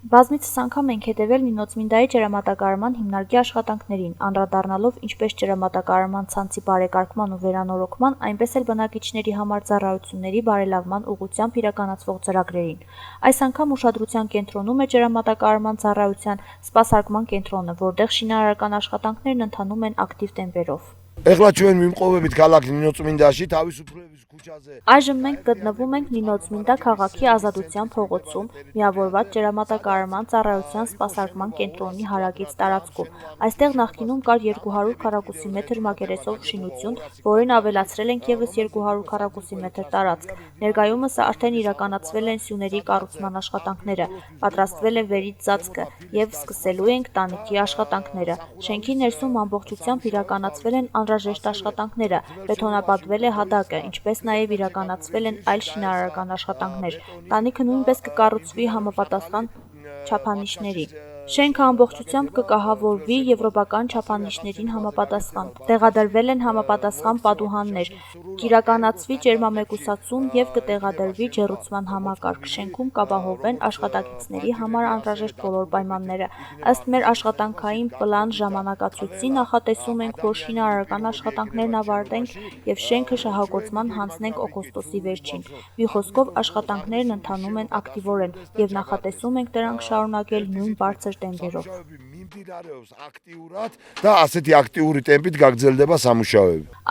Բազմիցս անգամ ենք հետևել Նինոցմինդայի ջրամատակարարման հիմնարկի աշխատանքներին, անդրադառնալով ինչպես ջրամատակարարման ցանցի բարեկարգման ու վերանորոգման, այնպես էլ բնակիչների համար ծառայությունների բարելավման ուղղությամբ իրականացվող ծրագրերին։ Այս անգամ ուշադրության կենտրոնում է ջրամատակարարման ծառայության սպասարկման կենտրոնը, որտեղ շինարարական աշխատանքներն ընթանում են ակտիվ տեմպերով։ Այժմ մենք գտնվում ենք Նինոցմինդա քաղաքի Ազատության փողոցում, միավորված ջրամատակարարման ծառայության սպասարկման կենտրոնի հարակից տարածքում։ Այստեղ նախկինում կար 200 քառակուսի մետր մակերեսով շինություն, որին ավելացրել ենք ևս 200 քառակուսի մետր տարածք։ Ներկայումս արդեն իրականացվել են սյուների կառուցման աշխատանքները, պատրաստվել է վերից ծածկը և սկսելու ենք տանիքի աշխատանքները։ Շենքի ներսում ամբողջությամբ իրականացվել են անհրաժեշտ աշխատանքները, բետոնապատվել է հատակը, ինչպես նաև իրականացվել են այլ շինարարական աշխատանքներ։ Տանիքը նույնպես կկառուցվի համապատասխան չափանիշների։ Շենքը ամբողջությամբ կկահավորվի եվրոպական չափանիշներին համապատասխան։ Տեղադրվել են համապատասխան պատուհաններ, կիրականացվի ջերմամեկուսացում և կտեղադրվի ջեռուցման համակարգ։ Շենքում կապահովվեն աշխատակիցների համար անհրաժեշտ բոլոր պայմանները։ Ըստ մեր աշխատանքային պլան ժամանակացույցի նախատեսում ենք, որ շինարարական աշխատանքներն ավարտենք և շենքը շահագործման հանձնենք օգոստոսի վերջին։ Մի խոսքով աշխատանքներն ընթանում են ակտիվորեն և նախատեսում ենք դրանք շարունակել նույն բարձր տեմպերով։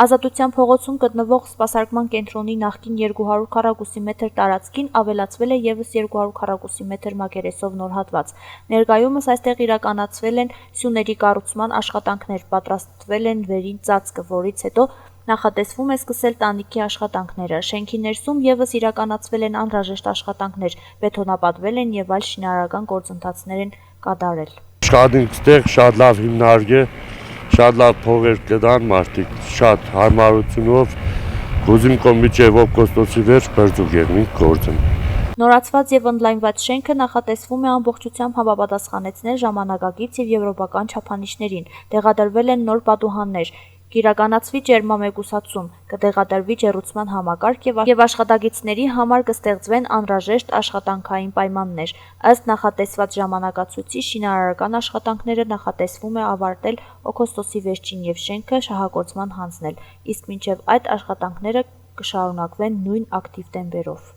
Ազատության փողոցում գտնվող սպասարկման կենտրոնի նախկին 200 քառակուսի մետր տարածքին ավելացվել է ևս 200 քառակուսի մետր մակերեսով նոր հատված։ Ներկայումս այստեղ իրականացվել են սյուների կառուցման աշխատանքներ, պատրաստվել են վերին ծածկը, որից հետո նախատեսվում է սկսել տանիքի աշխատանքները։ Շենքի ներսում ևս իրականացվել են անհրաժեշտ աշխատանքներ, բետոնապատվել են և այլ շինարարական գործընթացներ են կատարել։ Աշխատանքներ շատ լավ հիմնարկ է, շատ լավ փողեր կդան մարդիկ, շատ հարմարությունով գուզիմ կոմիջև օգոստոսի վերջ բրձուկ եղնենք գործն։ Նորացված և ընդլայնված շենքը նախատեսվում է ամբողջությամբ համապատասխանեցնել ժամանակակից և եվրոպական չափանիշներին, տեղադրվել են նոր պատուհաններ, կիրականացվի ջերմամեկուսացում, կտեղադրվի ջեռուցման համակարգ և աշխատակիցների համար կստեղծվեն անհրաժեշտ աշխատանքային պայմաններ։ Ըստ նախատեսված ժամանակացույցի շինարարական աշխատանքները նախատեսվում է ավարտել օգոստոսի վերջին և շենքը շահագործման հանձնել, իսկ մինչև այդ աշխատանքները կշարունակվեն նույն ակտիվ տեմպերով։